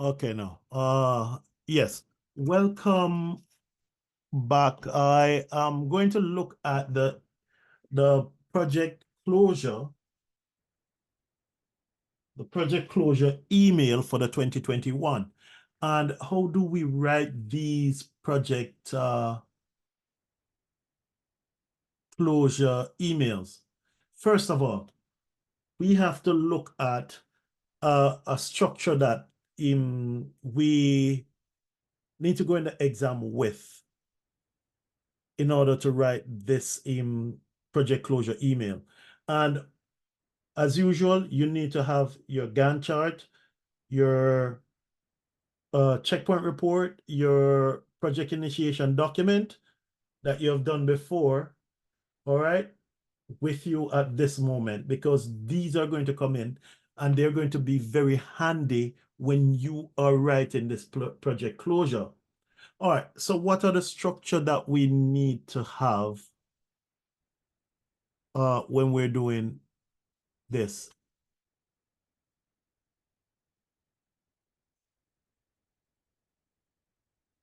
Okay, now. Yes. Welcome back. I am going to look at the project closure, email for the 2021. And how do we write these project closure emails? First of all, we have to look at a structure that we need to go in the exam with in order to write this project closure email. And as usual, you need to have your Gantt chart, your checkpoint report, your project initiation document that you have done before, all right, with you at this moment, because these are going to come in and they're going to be very handy when you are writing this project closure. All right, so what are the structure that we need to have when we're doing this?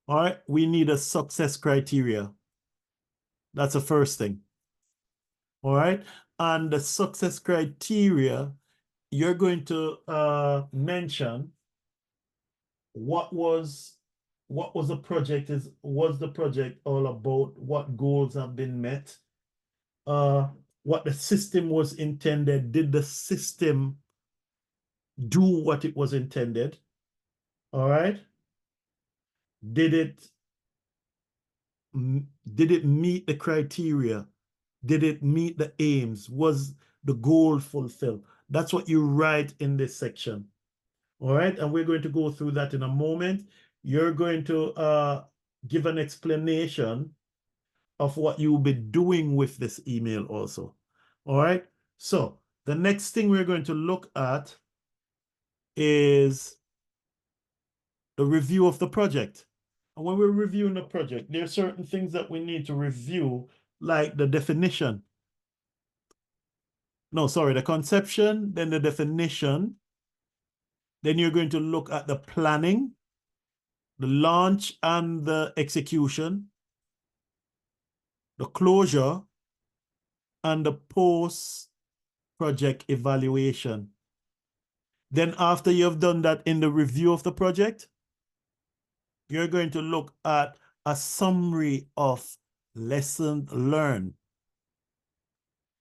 All right, we need a success criteria. That's the first thing. All right, and the success criteria, you're going to mention what was the project was the project all about, what goals have been met, what the system was intended, did the system do what it was intended? All right, did it meet the criteria? Did it meet the aims? Was the goal fulfilled? That's what you write in this section. All right, and we're going to go through that in a moment. You're going to give an explanation of what you'll be doing with this email also. All right, so the next thing we're going to look at is the review of the project. And when we're reviewing the project, there are certain things that we need to review, like the definition. No, sorry, the conception, then the definition. Then you're going to look at the planning, the launch and the execution, the closure, and the post-project evaluation. Then after you've done that in the review of the project, you're going to look at a summary of lessons learned.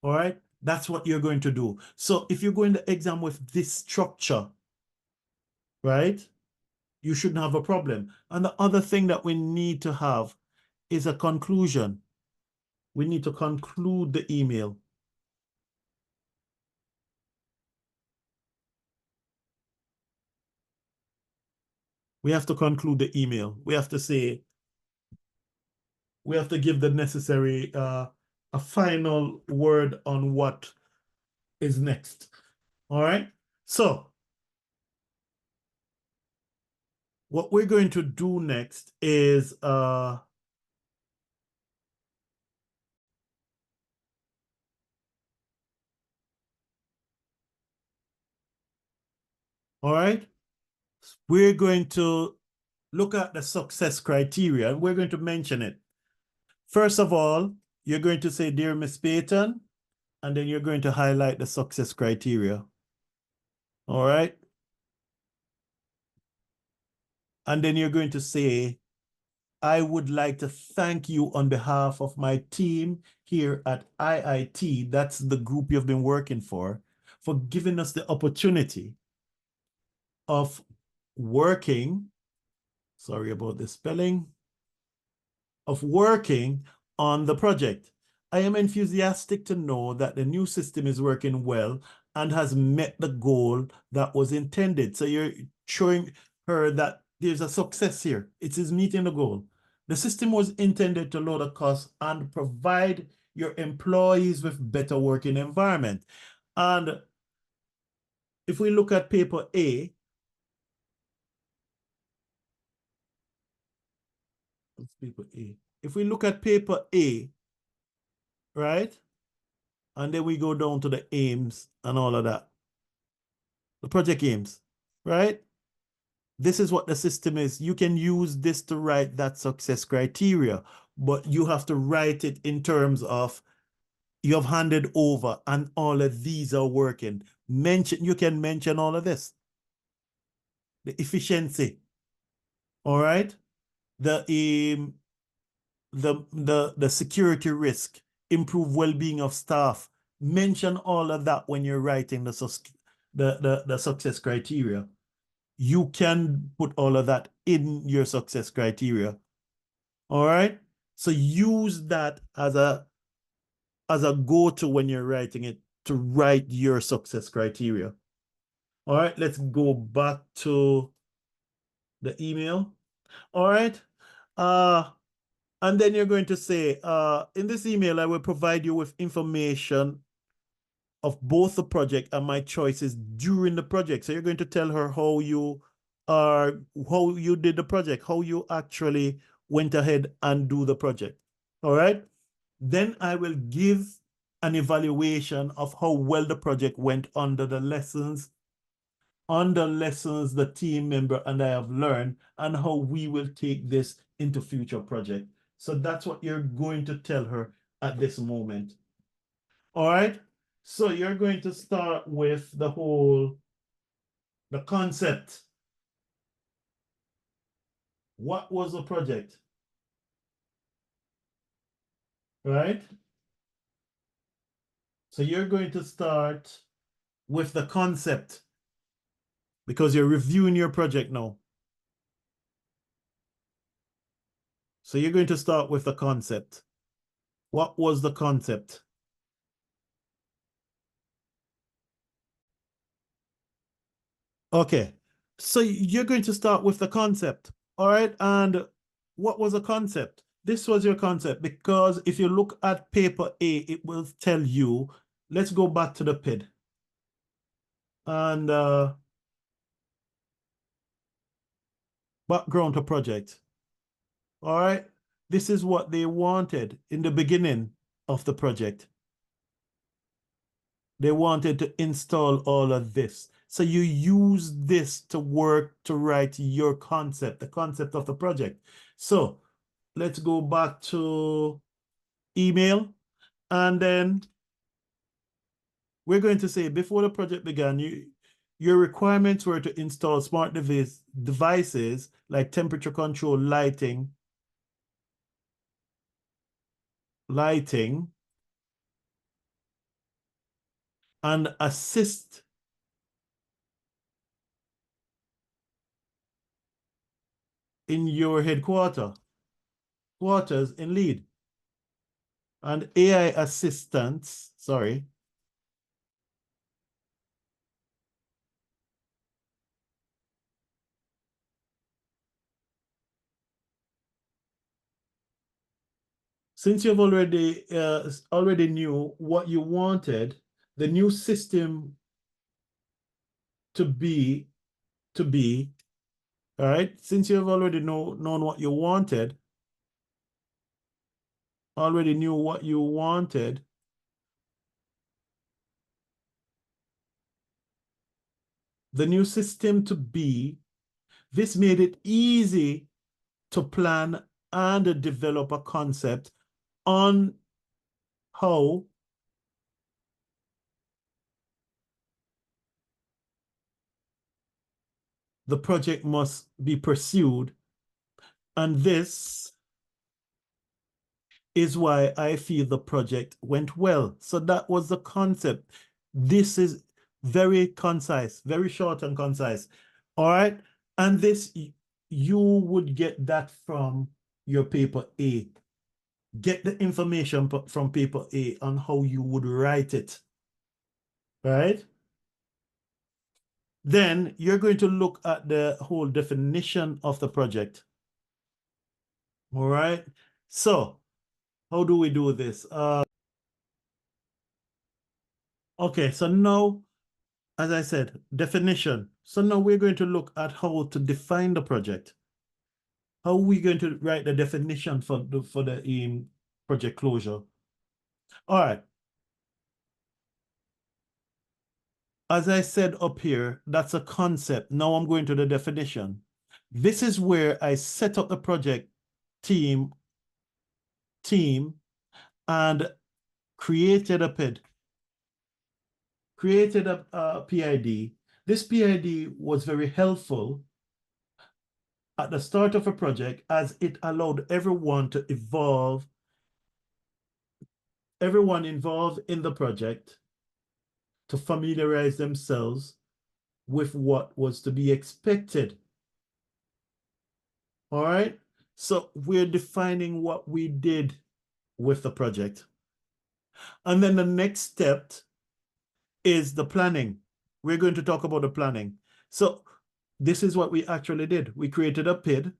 All right, that's what you're going to do. So if you're going to exam with this structure, right, you shouldn't have a problem. And the other thing that we need to have is a conclusion. We need to conclude the email. We have to conclude the email. We have to say, we have to give the necessary, a final word on what is next. All right. So what we're going to do next is, all right, we're going to look at the success criteria and we're going to mention it. First of all, you're going to say, dear Miss Payton, and then you're going to highlight the success criteria. All right. And then you're going to say, I would like to thank you on behalf of my team here at IIT, that's the group you've been working for giving us the opportunity of working, sorry about the spelling, of working on the project. I am enthusiastic to know that the new system is working well and has met the goal that was intended. So you're showing her that there's a success here. It is meeting the goal. The system was intended to lower the cost and provide your employees with better working environment. And if we look at paper A, what's paper A? If we look at paper A, right? And then we go down to the aims and all of that. The project aims, right? This is what the system is. You can use this to write that success criteria, but you have to write it in terms of you have handed over and all of these are working. You can mention all of this. The efficiency, all right? The security risk, improve well-being of staff. Mention all of that when you're writing the success criteria. You can put all of that in your success criteria. All right. So use that as a go-to when you're writing it to write your success criteria. All right, let's go back to the email. All right. And then you're going to say, in this email, I will provide you with information of both the project and my choices during the project. So you're going to tell her how you did the project, how you actually went ahead and do the project. All right. Then I will give an evaluation of how well the project went under the lessons the team member and I have learned, and how we will take this into future project. So that's what you're going to tell her at this moment. All right. So you're going to start with the concept. What was the project? Right? So you're going to start with the concept because you're reviewing your project now. So you're going to start with the concept. What was the concept? Okay. So you're going to start with the concept. All right. And what was the concept? This was your concept, because if you look at paper A, it will tell you, let's go back to the PID. And background to project. All right. This is what they wanted in the beginning of the project. They wanted to install all of this. So you use this to work to write your concept, the concept of the project. So let's go back to email. And then we're going to say, before the project began, your requirements were to install smart devices like temperature control, lighting, and assist in your quarters in lead. And AI assistants, sorry. Since you've already knew what you wanted, the new system to be, all right, since you've already known what you wanted, the new system to be, this made it easy to plan and develop a concept on how the project must be pursued. And this is why I feel the project went well. So that was the concept. This is very concise, very short and concise. All right. And this, you would get that from your paper A. Get the information from paper A on how you would write it. Right? Then you're going to look at the whole definition of the project. All right. So how do we do this? Okay, so now, as I said, definition. So now we're going to look at how to define the project. How are we going to write the definition for the project closure? All right. As I said up here, that's a concept. Now I'm going to the definition. This is where I set up the project team and created a PID, created a PID. This PID was very helpful at the start of a project as it allowed everyone to evolve, everyone involved in the project to familiarize themselves with what was to be expected. All right. So we're defining what we did with the project. And then the next step is the planning. We're going to talk about the planning. So this is what we actually did. We created a PID,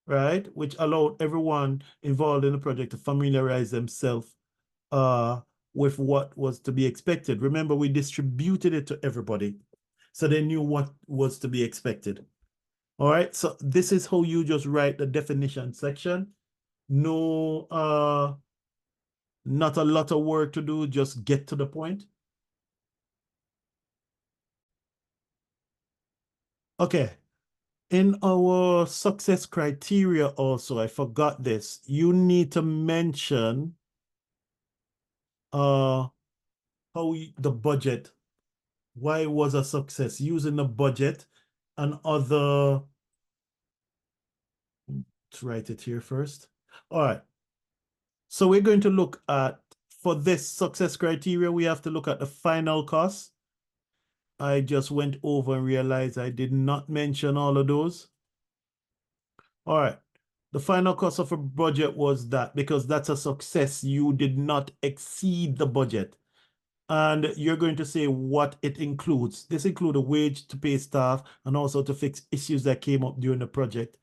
right, which allowed everyone involved in the project to familiarize themselves with what was to be expected. Remember, we distributed it to everybody, so they knew what was to be expected. All right, so this is how you just write the definition section. No, not a lot of work to do, just get to the point. Okay, in our success criteria also, I forgot this, you need to mention how the budget, why it was a success, using the budget and other, let's write it here first. All right, so we're going to look at, for this success criteria, we have to look at the final cost. I just went over and realized I did not mention all of those. All right. The final cost of a budget was that, because that's a success, you did not exceed the budget. And you're going to say what it includes. This includes a wage to pay staff and also to fix issues that came up during the project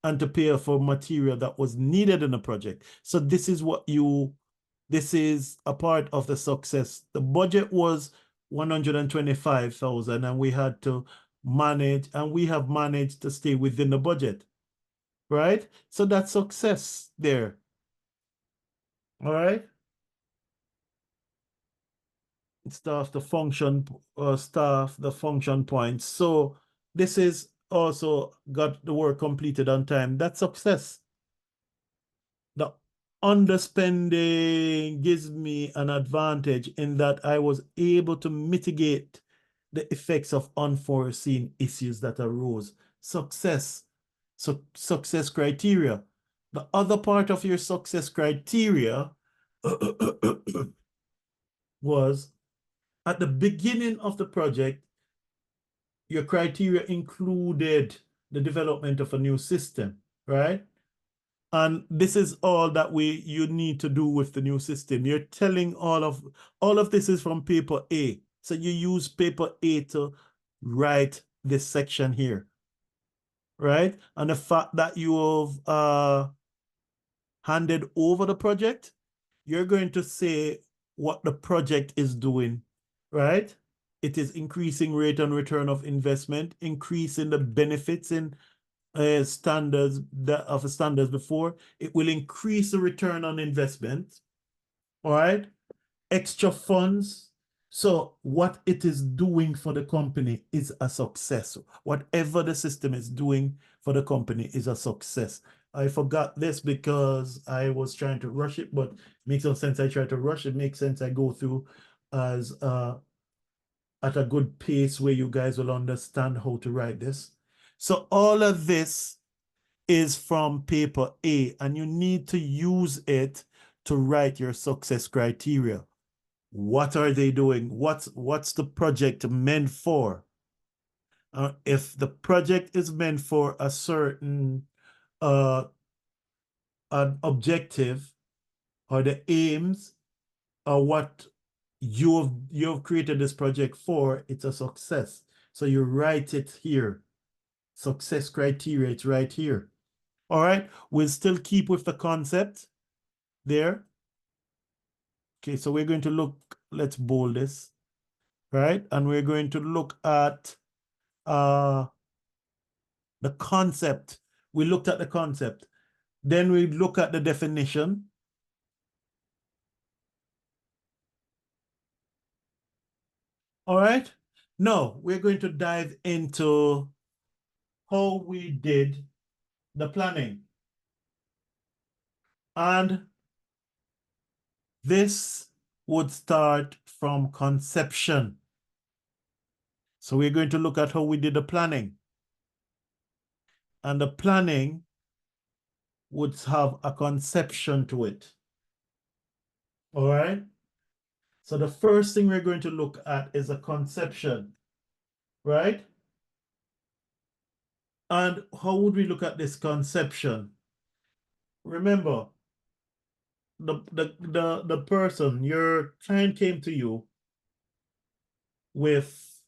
and to pay for material that was needed in the project. So this is this is a part of the success. The budget was 125,000 and we had to manage, and we have managed to stay within the budget, right? So that's success there. All right. Staff the function points. So this is also got the work completed on time. That's success. The underspending gives me an advantage in that I was able to mitigate the effects of unforeseen issues that arose. Success. So success criteria. The other part of your success criteria was at the beginning of the project, your criteria included the development of a new system, right? And this is all that you need to do with the new system. You're telling all of this is from paper A. So you use paper A to write this section here, right? And the fact that you have handed over the project, you're going to say what the project is doing, right? It is increasing rate and return of investment, increasing the benefits in standards before. It will increase the return on investment, all right? Extra funds. So what it is doing for the company is a success. Whatever the system is doing for the company is a success. I forgot this because I was trying to rush it, but it makes no sense I try to rush it. Makes sense I go through as at a good pace where you guys will understand how to write this. So all of this is from paper A, and you need to use it to write your success criteria. What are they doing? What's the project meant for? If the project is meant for a certain an objective, or the aims, or what you've created this project for, it's a success. So you write it here. Success criteria, it's right here. All right, we'll still keep with the concept there. Okay, so we're going to look, let's bold this, right? And we're going to look at the concept. We looked at the concept. Then we look at the definition. All right. Now we're going to dive into how we did the planning. And this would start from conception. So we're going to look at how we did the planning. And the planning would have a conception to it. All right? So the first thing we're going to look at is a conception, right? And how would we look at this conception? Remember, the person, your client came to you with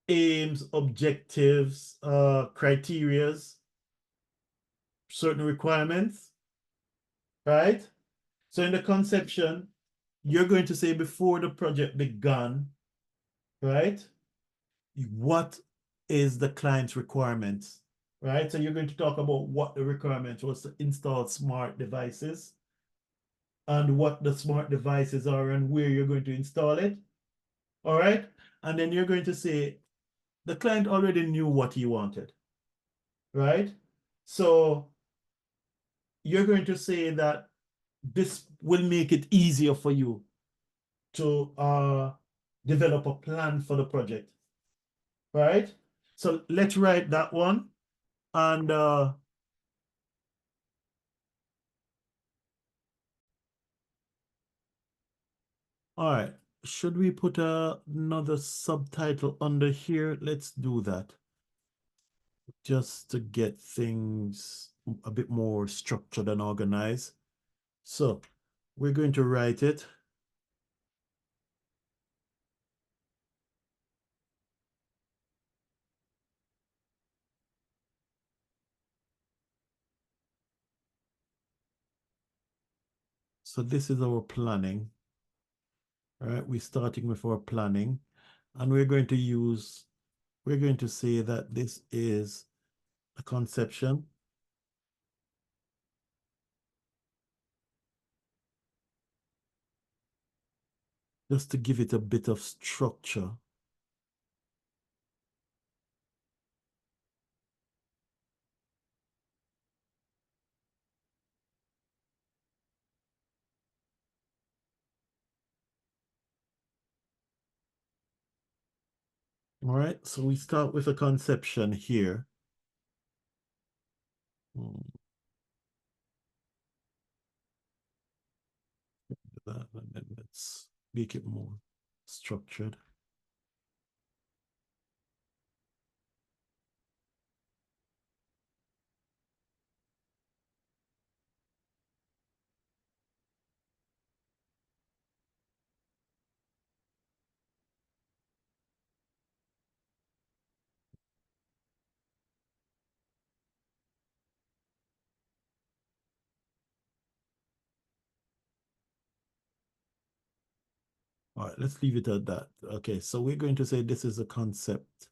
aims, objectives, criterias, certain requirements, right? So in the conception, you're going to say before the project began, right? What is the client's requirements, right? So you're going to talk about what the requirement was to install smart devices and what the smart devices are and where you're going to install it, all right? And then you're going to say the client already knew what he wanted, right? So you're going to say that this will make it easier for you to develop a plan for the project, right? So let's write that one. And all right, should we put another subtitle under here? Let's do that just to get things a bit more structured and organized. So we're going to write it. So this is our planning. All right, we're starting with our planning, and we're going to say that this is a conception. Just to give it a bit of structure. All right, so we start with a conception here. That, and then let's make it more structured. All right, let's leave it at that. Okay, so we're going to say this is a concept.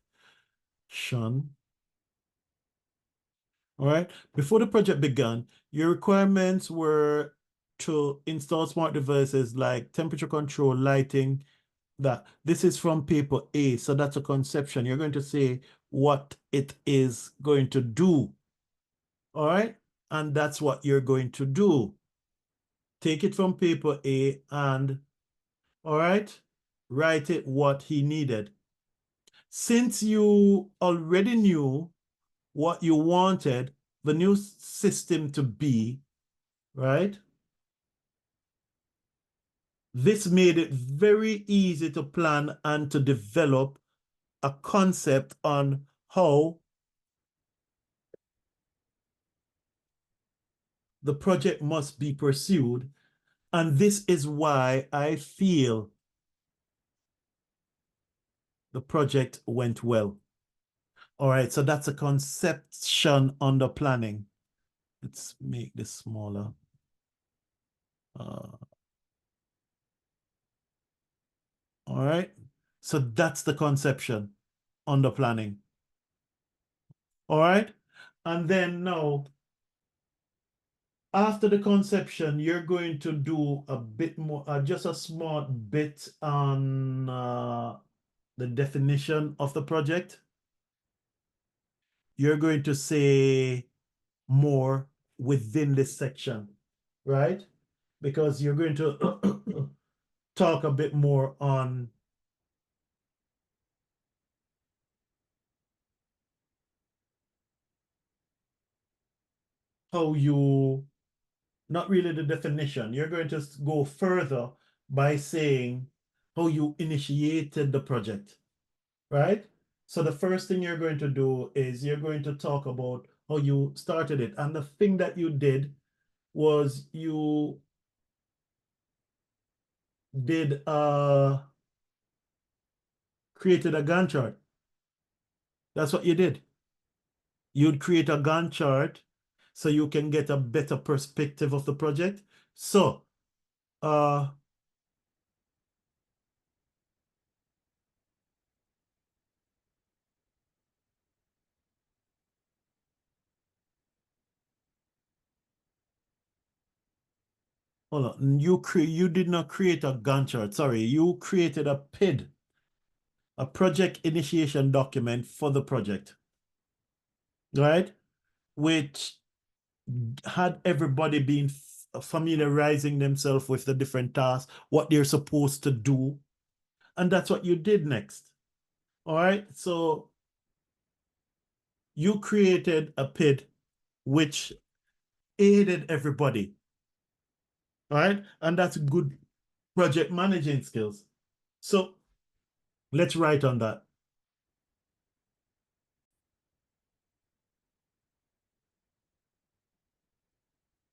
Sean. All right, before the project began, your requirements were to install smart devices like temperature control, lighting, that. This is from paper A, so that's a conception. You're going to say what it is going to do. All right, and that's what you're going to do. Take it from paper A and, all right, write it what he needed. Since you already knew what you wanted the new system to be, right? This made it very easy to plan and to develop a concept on how the project must be pursued. And this is why I feel the project went well. All right, so that's a conception under planning. Let's make this smaller. All right, so that's the conception under planning. All right, and then now, after the conception, you're going to do a bit more, just a small bit on the definition of the project. you're going to say more within this section, right? Because you're going to talk a bit more on how you, not really the definition, you're going to go further by saying how you initiated the project, right? So the first thing you're going to do is you're going to talk about how you started it. And the thing that you did was you did created a Gantt chart. That's what you did. You'd create a Gantt chart so you can get a better perspective of the project. So hold on. You did not create a Gantt chart. Sorry, you created a PID, a project initiation document for the project, right? Which had everybody been familiarizing themselves with the different tasks, what they're supposed to do. And that's what you did next. All right. So you created a PID which aided everybody. All right. And that's good project managing skills. So let's write on that.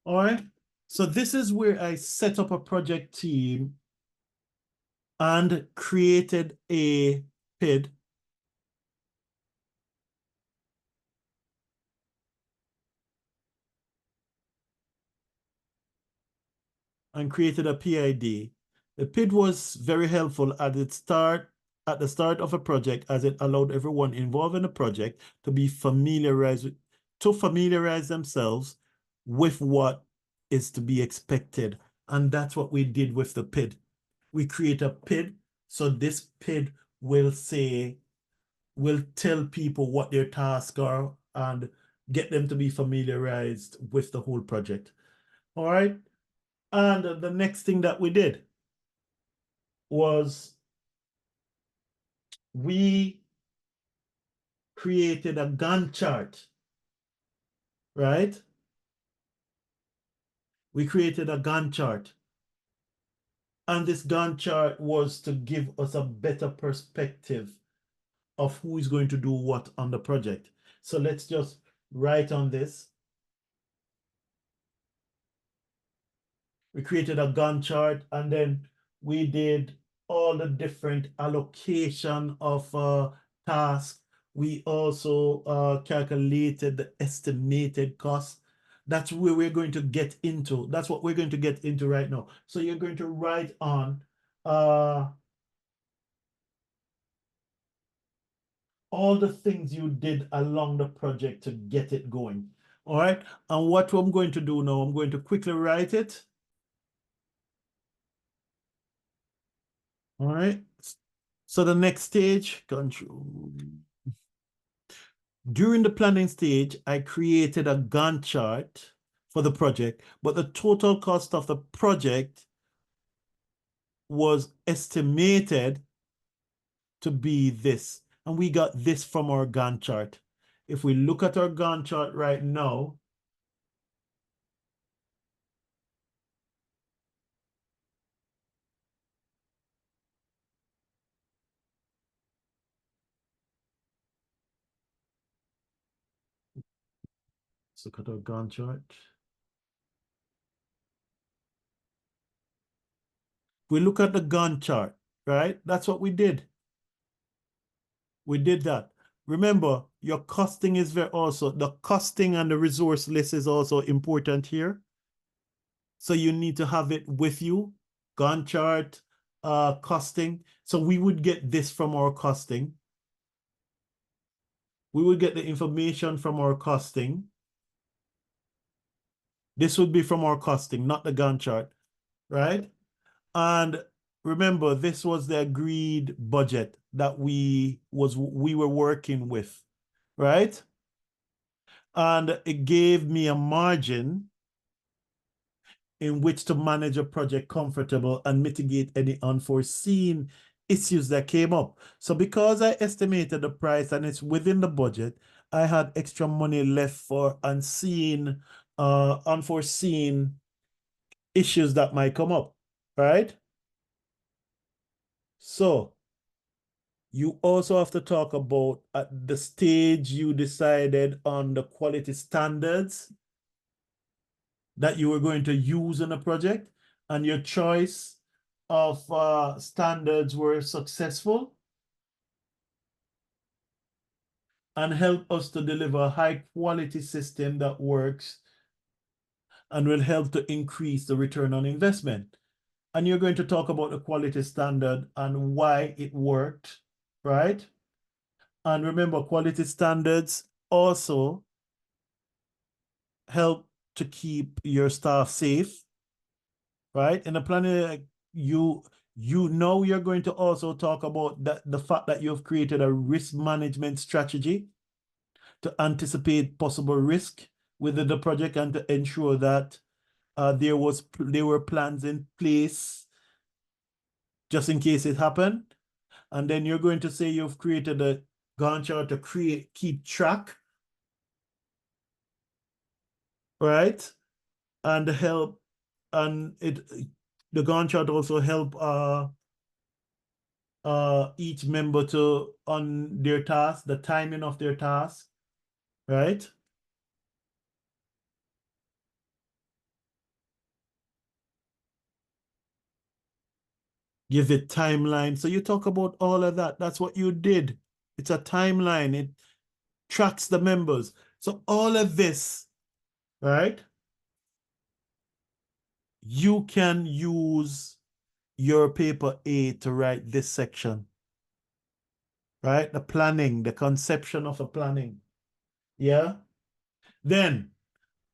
All right. So this is where I set up a project team and created a PID. And created a PID. The PID was very helpful at the start of a project, as it allowed everyone involved in the project to familiarize themselves with what is to be expected. And that's what we did with the PID. We create a PID, so this PID will tell people what their tasks are and get them to be familiarized with the whole project. All right. And the next thing that we did was we created a Gantt chart, right? We created a Gantt chart. And this Gantt chart was to give us a better perspective of who is going to do what on the project. So let's just write on this. We created a Gantt chart, and then we did all the different allocation of tasks. We also calculated the estimated cost. That's where we're going to get into. That's what we're going to get into right now. So you're going to write on all the things you did along the project to get it going. All right. And what I'm going to do now, I'm going to quickly write it. All right. So the next stage, control. During the planning stage, I created a Gantt chart for the project, but the total cost of the project was estimated to be this. And we got this from our Gantt chart. If we look at our Gantt chart right now, let's look at our Gantt chart. We look at the Gantt chart, right? That's what we did. We did that. Remember, your costing is the costing and the resource list is also important here. So you need to have it with you, Gantt chart, costing. So we would get this from our costing. We would get the information from our costing. This would be from our costing, not the Gantt chart, right? And remember, this was the agreed budget that we were working with, right? And it gave me a margin in which to manage a project comfortable and mitigate any unforeseen issues that came up. So because I estimated the price and it's within the budget, I had extra money left for unforeseen issues that might come up, right? So you also have to talk about at the stage you decided on the quality standards that you were going to use in a project, and your choice of standards were successful and help us to deliver a high quality system that works and will help to increase the return on investment. And you're going to talk about the quality standard and why it worked, right? And remember, quality standards also help to keep your staff safe, right? In the planning, you know you're going to also talk about the fact that you've created a risk management strategy to anticipate possible risk within the project and to ensure that there were plans in place just in case it happened. And then you're going to say you've created a Gantt chart to keep track, right? And help, and the Gantt chart also help each member to on their task, the timing of their task, right? Give it timeline. So you talk about all of that. That's what you did. It's a timeline. It tracks the members. So all of this, right? You can use your paper A to write this section, right? The planning, the conception of a planning. Yeah. Then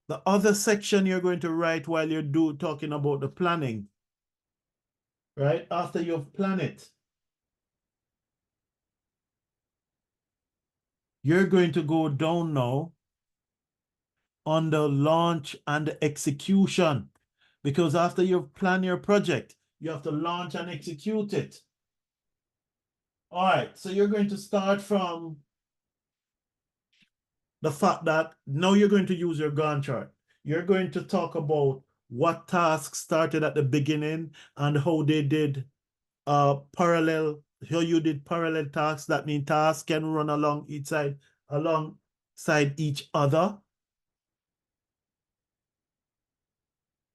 the other section you're going to write while you're talking about the planning, right? After you've planned it, you're going to go down now on the launch and the execution, because after you've planned your project, you have to launch and execute it. All right, so you're going to start from the fact that now you're going to use your Gantt chart. You're going to talk about what tasks started at the beginning and how they did parallel, how you did parallel tasks. That means tasks can run alongside each other,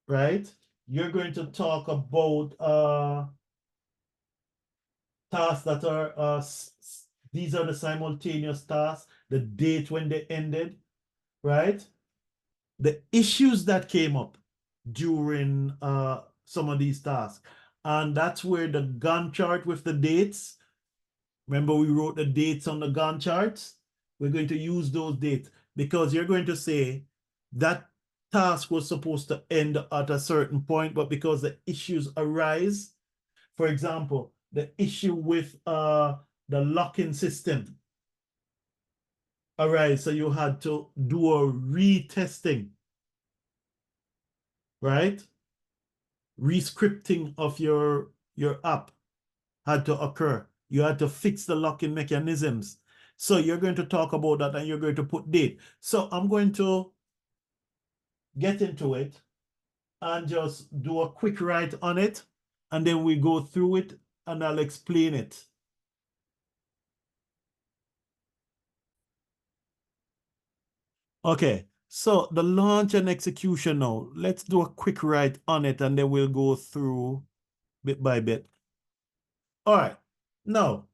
right? You're going to talk about tasks that are these are the simultaneous tasks, the date when they ended, right? The issues that came up during some of these tasks. And that's where the Gantt chart with the dates, remember we wrote the dates on the Gantt charts? We're going to use those dates because you're going to say that task was supposed to end at a certain point, but because the issues arise, for example, the issue with the locking system arise, so you had to do a retesting, right? Rescripting of your app had to occur. You had to fix the locking mechanisms. So you're going to talk about that and you're going to put date. So I'm going to get into it and just do a quick write on it, and then we go through it and I'll explain it. Okay, so the launch and execution now. Let's do a quick write on it and then we'll go through bit by bit. All right, now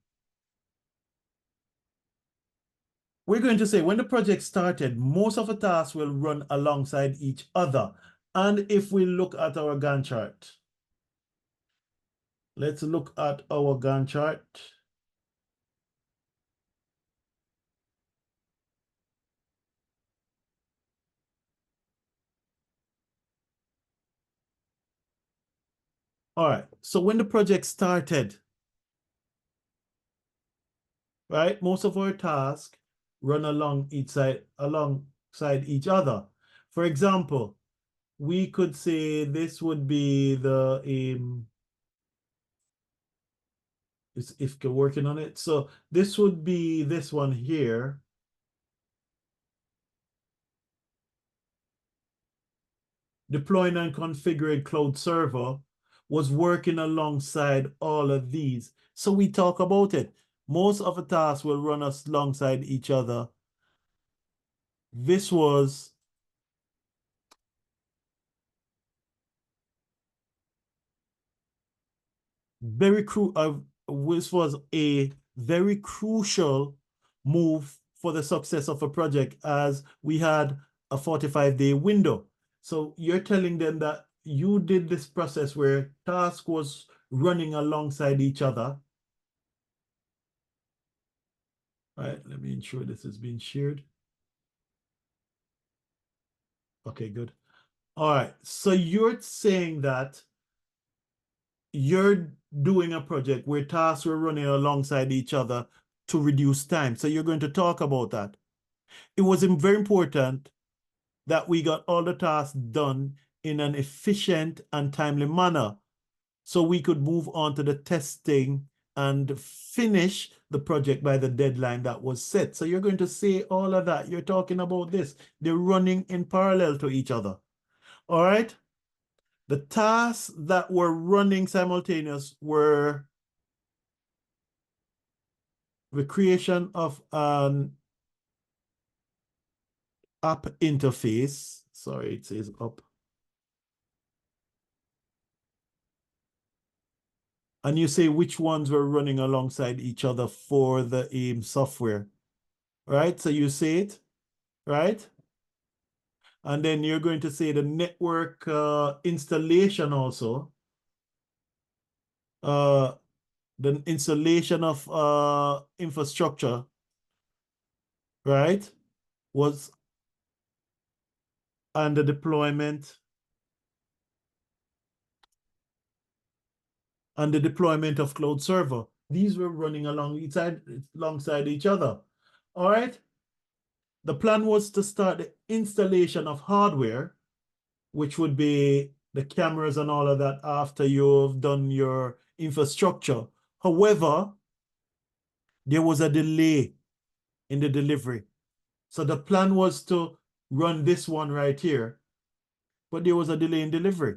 we're going to say when the project started, most of the tasks will run alongside each other. And if we look at our Gantt chart, let's look at our Gantt chart. All right, so when the project started, right, most of our tasks run along each side, along alongside each other. For example, we could say this would be the if you're working on it. So this would be this one here. Deploying and configuring cloud server was working alongside all of these. So we talk about it. Most of the tasks will run us alongside each other. This was this was a very crucial move for the success of a project, as we had a 45-day window. So you're telling them that you did this process where task was running alongside each other. All right, let me ensure this is being shared. Okay, good. All right, so you're saying that you're doing a project where tasks were running alongside each other to reduce time. So you're going to talk about that. It was very important that we got all the tasks done in an efficient and timely manner so we could move on to the testing and finish the project by the deadline that was set. So you're going to say all of that. You're talking about this. They're running in parallel to each other. All right? The tasks that were running simultaneous were the creation of an app interface. Sorry, it says up. And you say which ones were running alongside each other for the AIM software, right? So you say it, right? And then you're going to say the network installation also. The installation of infrastructure, right? Was and the deployment of cloud server. These were running alongside each other. All right. The plan was to start the installation of hardware, which would be the cameras and all of that after you've done your infrastructure. However, there was a delay in the delivery. So the plan was to run this one right here, but there was a delay in delivery.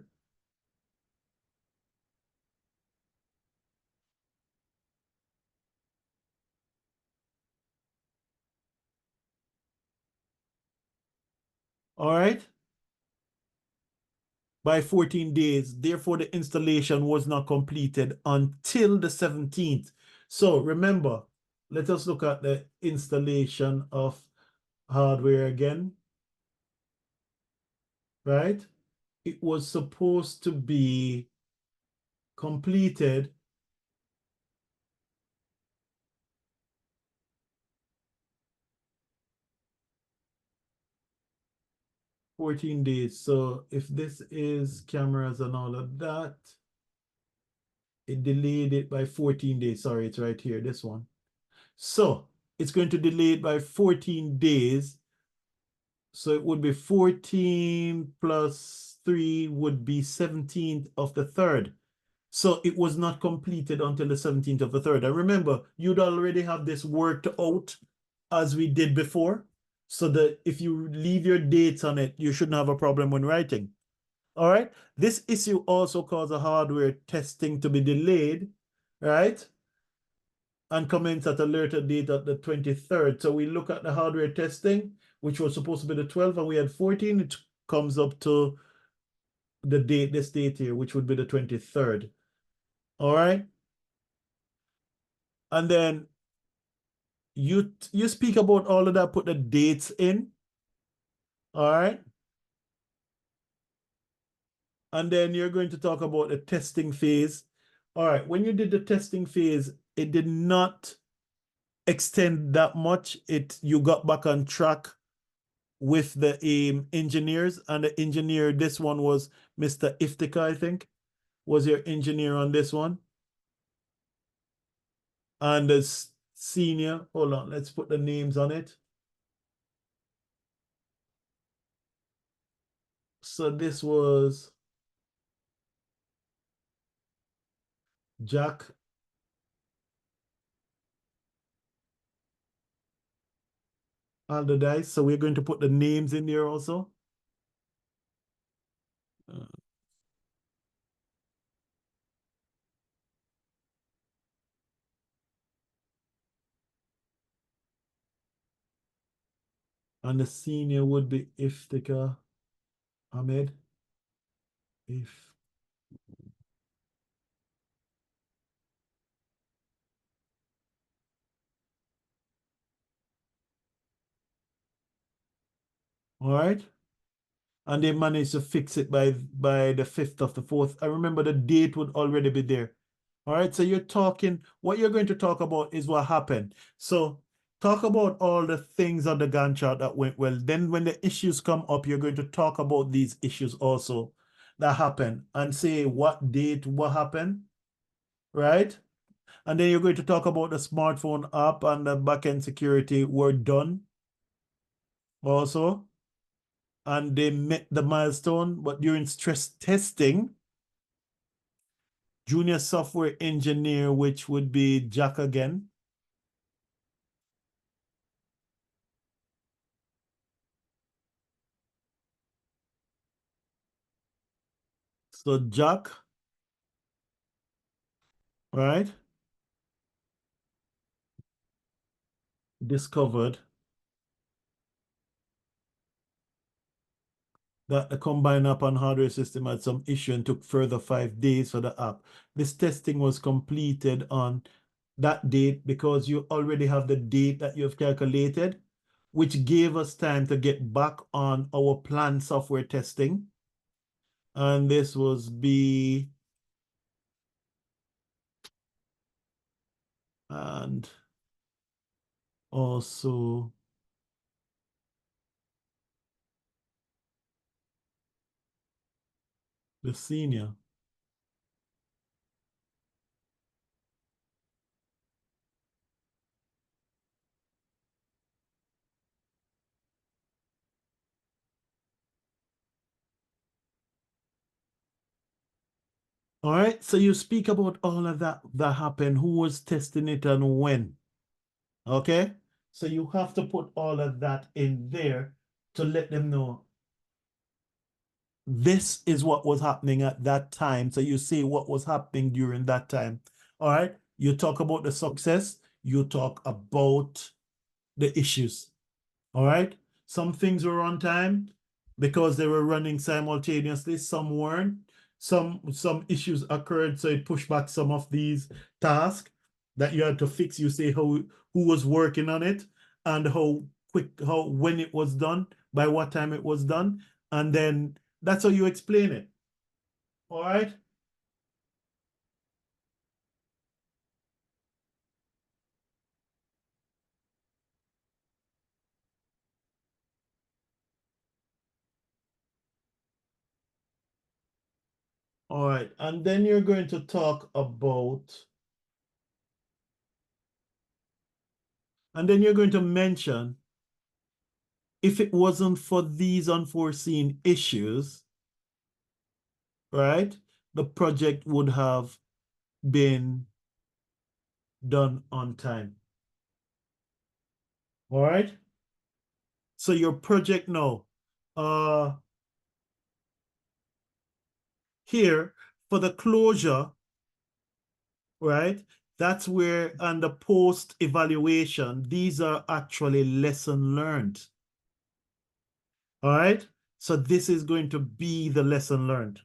All right. By 14 days. Therefore, the installation was not completed until the 17th. So remember, let us look at the installation of hardware again, right? It was supposed to be completed (14 days). So if this is cameras and all of that, it delayed it by 14 days. Sorry, it's right here, this one. So it's going to delay it by 14 days. So it would be 14 plus 3 would be 17th of the 3rd. So it was not completed until the 17th of the 3rd. And remember, you'd already have this worked out as we did before. So that if you leave your dates on it, you shouldn't have a problem when writing. All right. This issue also caused the hardware testing to be delayed, right? And commence at a later date at the 23rd. So we look at the hardware testing, which was supposed to be the 12th, and we had 14. It comes up to the date, this date here, which would be the 23rd. All right. And then you speak about all of that, put the dates in. All right. And then you're going to talk about the testing phase. All right. When you did the testing phase, it did not extend that much. You got back on track with the engineers, and the engineer, this one was Mr. Iftika, I think, was your engineer on this one. And the senior, hold on, let's put the names on it. So this was Jack Allardyce. So we're going to put the names in there also. Uh, and the senior would be Iftikhar Ahmed. If all right. And they managed to fix it by the 5th of the 4th. I remember the date would already be there. All right. So you're talking, what you're going to talk about is what happened. So talk about all the things on the Gantt chart that went well. Then when the issues come up, you're going to talk about these issues also that happened and say what date, what happened, right? And then you're going to talk about the smartphone app and the backend security were done also. And they met the milestone, but during stress testing, junior software engineer, which would be Jack again. So Jack, right, discovered that the combined app and hardware system had some issue and took further 5 days for the app. This testing was completed on that date because you already have the date that you have calculated, which gave us time to get back on our planned software testing. And this was B and also the senior. All right, so you speak about all of that happened, who was testing it and when. Okay, so you have to put all of that in there to let them know this is what was happening at that time. So you say what was happening during that time. All right, you talk about the success, you talk about the issues. All right. Some things were on time because they were running simultaneously. Some weren't. Some issues occurred, so it pushed back some of these tasks that you had to fix. You say who was working on it and how quick, how when it was done, by what time it was done, and then that's how you explain it. All right. All right. And then you're going to talk about, and then you're going to mention if it wasn't for these unforeseen issues, right, the project would have been done on time. All right. So your project now, uh, here for the closure, right? That's where on the post evaluation, these are actually lesson learned. All right. So this is going to be the lesson learned.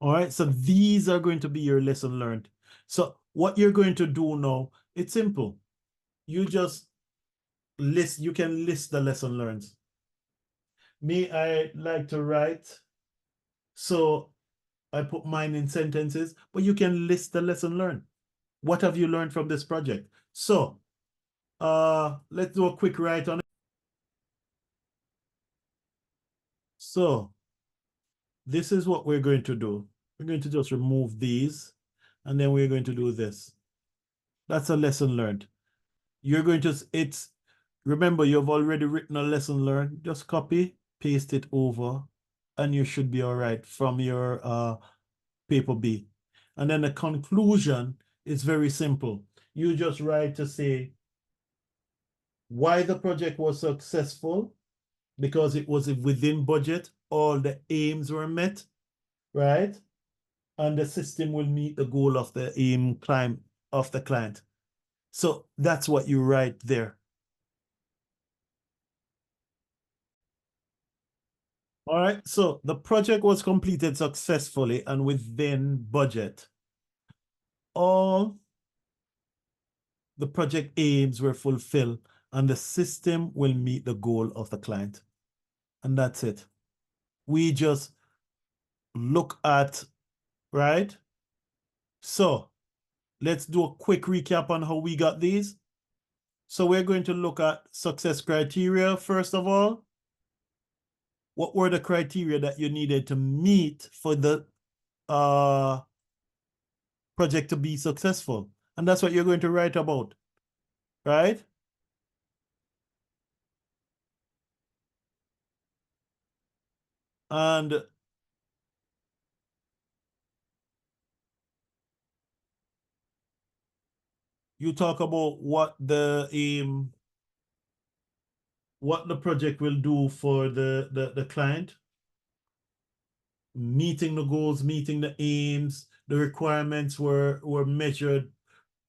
All right. So these are going to be your lesson learned. So what you're going to do now, it's simple. You just list, you can list the lesson learned. Me, I like to write, so I put mine in sentences, but you can list the lesson learned. What have you learned from this project? So let's do a quick write on it. So this is what we're going to do. We're going to just remove these, and then we're going to do this. That's a lesson learned. You're going to, remember, you've already written a lesson learned. Just copy, paste it over, and you should be all right from your paper B. And then the conclusion is very simple. You just write to say why the project was successful, because it was within budget, all the aims were met, right? And the system will meet the goal of the aim climb of the client. So that's what you write there. All right, so the project was completed successfully and within budget. All the project aims were fulfilled and the system will meet the goal of the client. And that's it. We just look at, right? So let's do a quick recap on how we got these. So we're going to look at success criteria first of all. What were the criteria that you needed to meet for the project to be successful? And that's what you're going to write about, right? And you talk about what the project will do for the client, meeting the goals, meeting the aims, the requirements were measured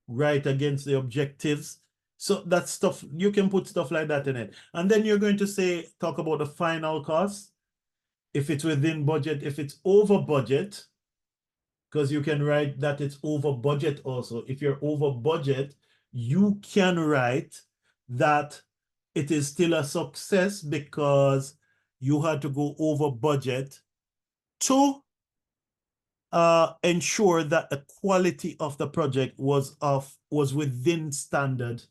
right against the objectives. So that stuff, you can put stuff like that in it. And then you're going to say, talk about the final cost, if it's within budget, if it's over budget, because you can write that it's over budget also. If you're over budget, you can write that it is still a success because you had to go over budget to ensure that the quality of the project was within standard,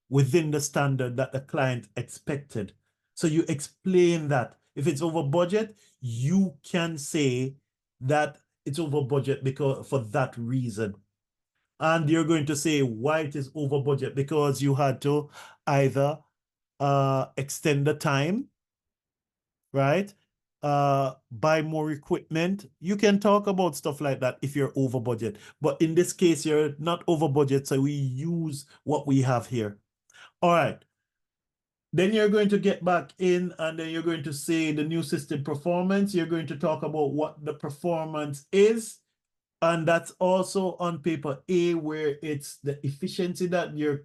within the standard that the client expected. So you explain that. If it's over budget, you can say that it's over budget because for that reason. And you're going to say why it is over budget, because you had to either extend the time, right? Buy more equipment. You can talk about stuff like that if you're over budget. But in this case, you're not over budget, so we use what we have here. All right. Then you're going to get back in and then you're going to say the new system performance. You're going to talk about what the performance is. And that's also on paper A, where it's the efficiency that you're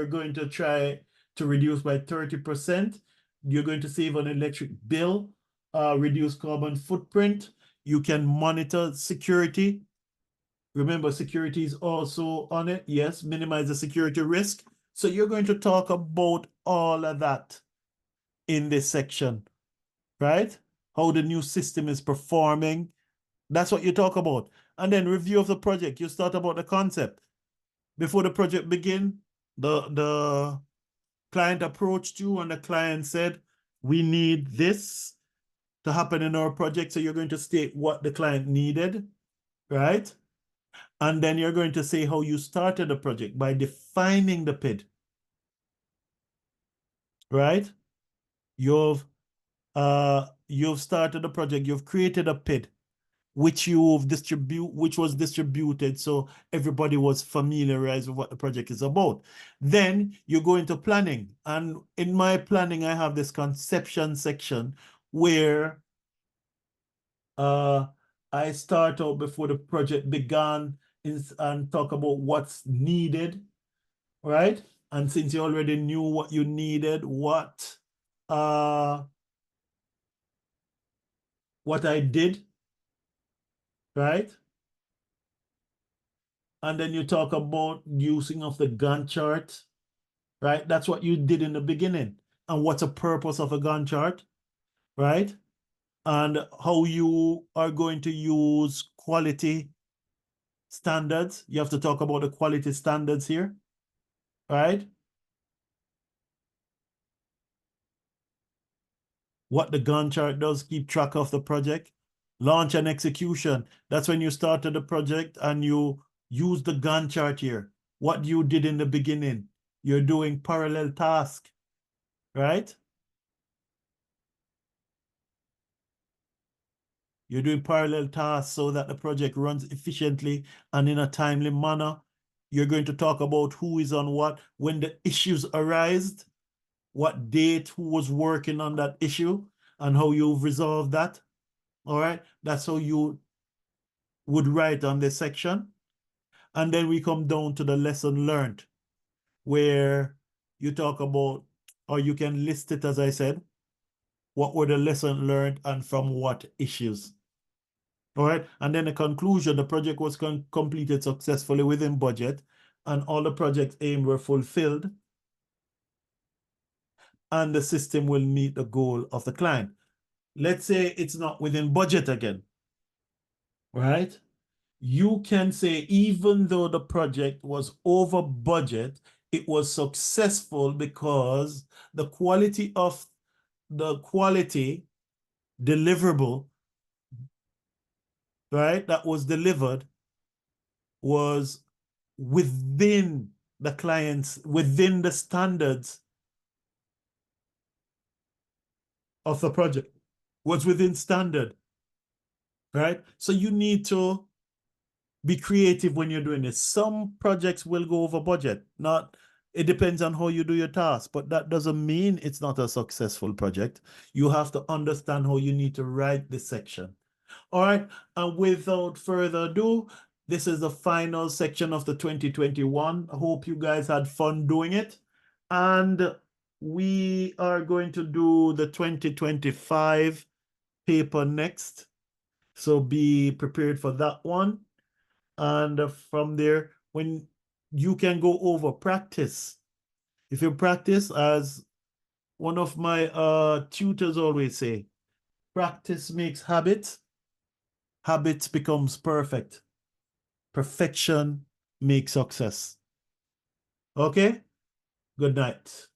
going to try to reduce by 30%. You're going to save on electric bill, reduce carbon footprint. You can monitor security. Remember, security is also on it. Yes, minimize the security risk. So you're going to talk about all of that in this section, right? How the new system is performing. That's what you talk about. And then review of the project. You start about the concept. Before the project begin, the client approached you and the client said, we need this to happen in our project. So you're going to state what the client needed, right? And then you're going to say how you started the project by defining the PID, right? You've started the project, you've created a PID, which was distributed so everybody was familiarized with what the project is about. Then you go into planning. And in my planning, I have this conception section where I start out before the project began and talk about what's needed, right? And since you already knew what you needed, what I did, right? And then you talk about using of the Gantt chart, right? That's what you did in the beginning. And what's the purpose of a Gantt chart, right? And how you are going to use quality standards. You have to talk about the quality standards here, right? What the Gantt chart does, keep track of the project. Launch and execution. That's when you started the project and you use the Gantt chart here. What you did in the beginning. You're doing parallel task, right? You're doing parallel tasks so that the project runs efficiently and in a timely manner. You're going to talk about who is on what, when the issues arise, what date, who was working on that issue, and how you've resolved that. All right, that's how you would write on this section. And then we come down to the lesson learned, where you talk about, or you can list it as I said, what were the lessons learned and from what issues. All right, and then the conclusion, the project was completed successfully within budget and all the project aims were fulfilled and the system will meet the goal of the client. Let's say it's not within budget again, right? You can say even though the project was over budget, it was successful because the quality deliverable, right, that was delivered was within the clients, within the standards of the project, was within standard, right? So you need to be creative when you're doing this. Some projects will go over budget. Not, it depends on how you do your task, but that doesn't mean it's not a successful project. You have to understand how you need to write this section. All right, and without further ado, this is the final section of the 2021. I hope you guys had fun doing it. And we are going to do the 2025 paper next. So be prepared for that one. And from there, when you can go over practice. If you practice, as one of my tutors always say, practice makes habits. Habits becomes perfect. Perfection makes success. Okay? Good night.